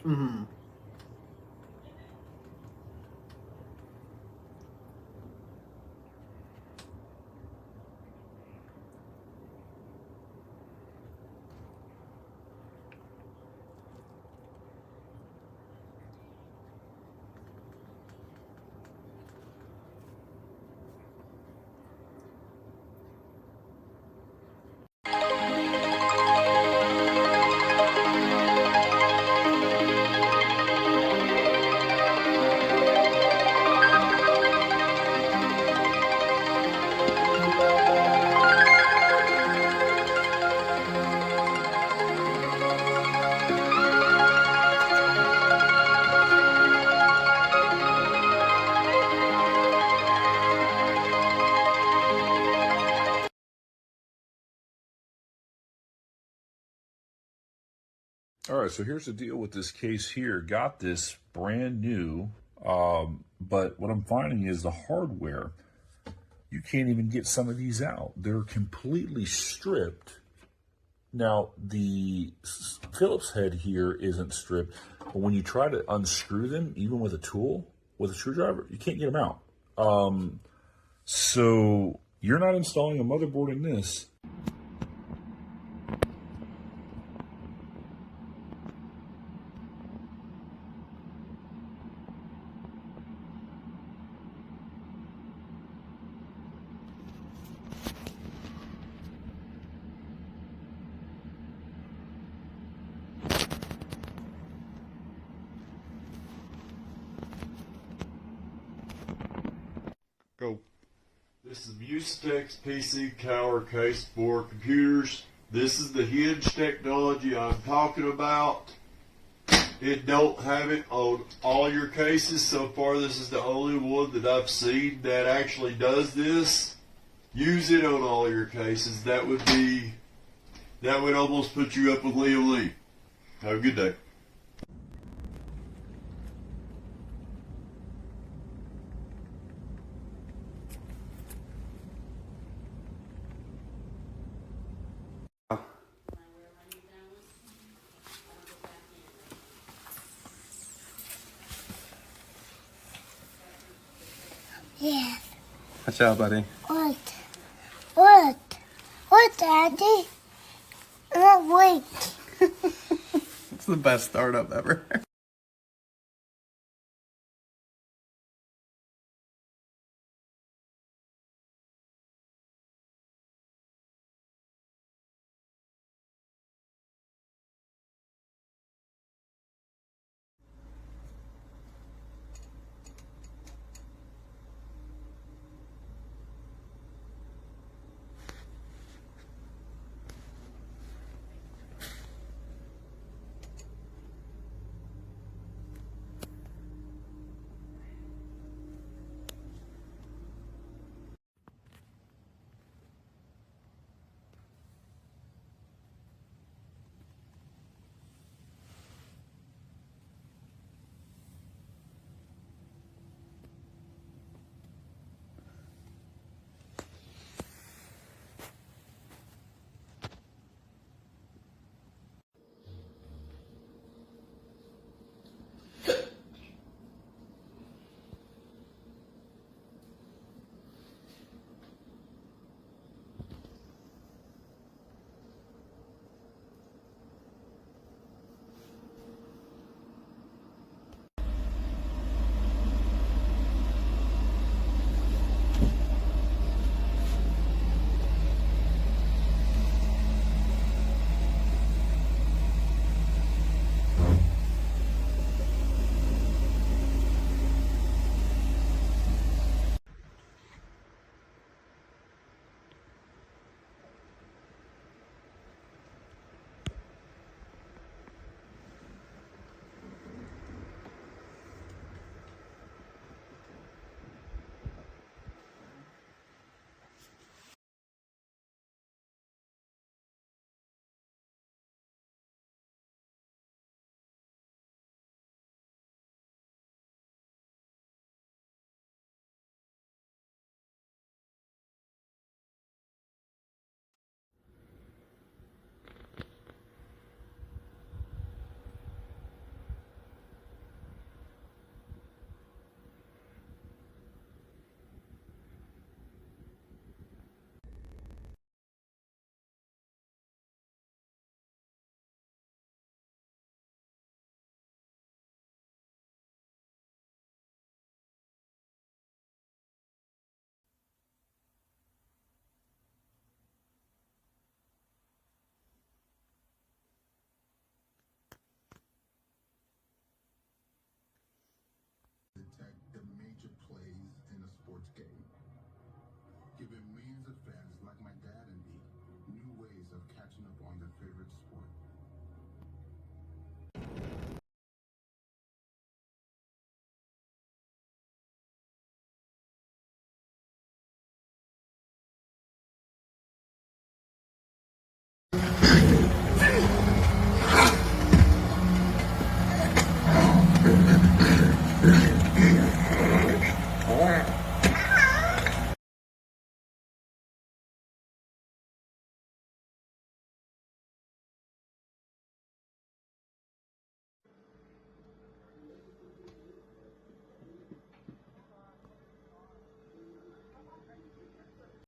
Mm-hmm. All right, so here's the deal with this case here. Got this brand new, but what I'm finding is the hardware, you can't even get some of these out. They're completely stripped. Now, the Phillips head here isn't stripped, but when you try to unscrew them, even with a tool, with a screwdriver, you can't get them out. So you're not installing a motherboard in this. Go. This is Mustex PC Cower case for computers. This is the hinge technology I'm talking about. It don't have it on all your cases. So far, this is the only one that I've seen that actually does this. Use it on all your cases. That would almost put you up with Leo Lee. Have a good day. Yes. Watch out, buddy. What? What? What, Daddy? Wait. It's the best startup ever. catching up on